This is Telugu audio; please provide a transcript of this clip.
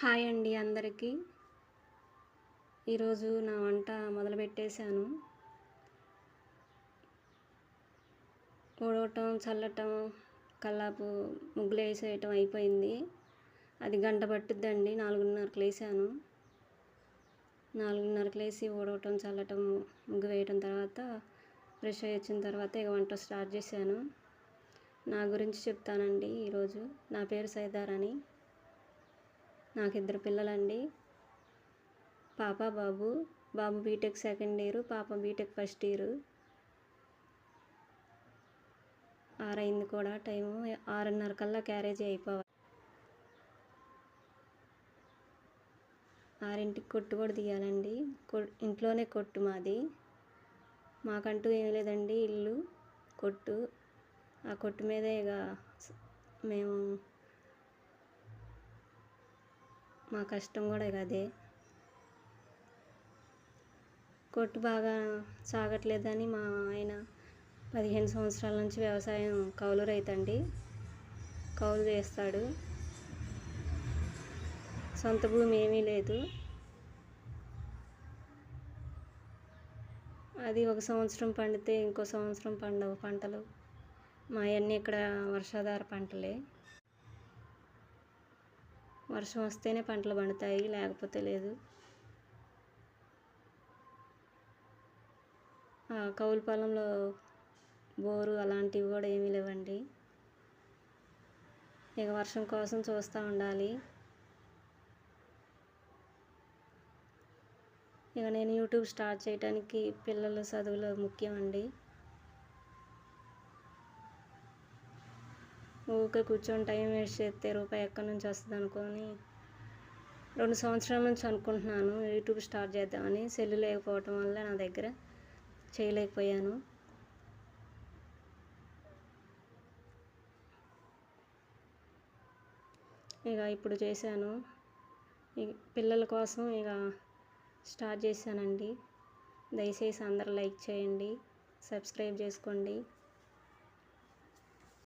హాయ్ అండి అందరికీ. ఈరోజు నా వంట మొదలుపెట్టేశాను. ఊడవటం, చల్లటం, కల్లాపు ముగ్గులు వేసేయటం అయిపోయింది. అది గంట పట్టుద్దండి. 4:30కి లేసాను. 4:30కి లేసి ఊడవటం, చల్లటం, ముగ్గు వేయటం తర్వాత ఫ్రెష్ అయ్యి వచ్చిన తర్వాత ఇక వంట స్టార్ట్ చేశాను. నా గురించి చెప్తానండి ఈరోజు. నా పేరు సైదారాణి. నాకు 2 పిల్లలండి. పాప, బాబు. బాబు బీటెక్ సెకండ్ ఇయర్, పాప బీటెక్ ఫస్ట్ ఇయర్. 6 అయింది కూడా టైము. 6:30 కల్లా క్యారేజీ అయిపోవాలి. 6ంటికి కొట్టు కూడా తీయాలండి. ఇంట్లోనే కొట్టు మాది. మాకంటూ ఏం లేదండి, ఇల్లు కొట్టు. ఆ కొట్టు మీదే ఇక మేము మా కష్టం కూడా ఇక అదే. కొట్టు బాగా సాగట్లేదని మా ఆయన 15 సంవత్సరాల నుంచి వ్యవసాయం కౌలు రైతండి. కౌలు చేస్తాడు. సొంత భూమి ఏమీ లేదు. అది ఒక సంవత్సరం పండితే ఇంకో సంవత్సరం పండవు పంటలు. మా అన్నీ ఇక్కడ వర్షాధార పంటలే. వర్షం వస్తేనే పంటలు పండుతాయి, లేకపోతే లేదు. కౌలు పొలంలో బోరు అలాంటివి కూడా ఏమీ లేవండి. ఇక వర్షం కోసం చూస్తూ ఉండాలి. ఇక నేను యూట్యూబ్ స్టార్ట్ చేయడానికి పిల్లల చదువులు ముఖ్యం అండి. ఊరికే కూర్చొని టైం వేస్ట్ చేస్తే రూపాయి ఎక్కడి నుంచి వస్తుంది అనుకొని 2 సంవత్సరాల నుంచి అనుకుంటున్నాను యూట్యూబ్ స్టార్ట్ చేద్దామని. సెల్లు లేకపోవటం వల్ల నా దగ్గర చేయలేకపోయాను. ఇక ఇప్పుడు చేశాను. పిల్లల కోసం ఇక స్టార్ట్ చేశానండి. దయచేసి అందరూ లైక్ చేయండి, సబ్స్క్రైబ్ చేసుకోండి.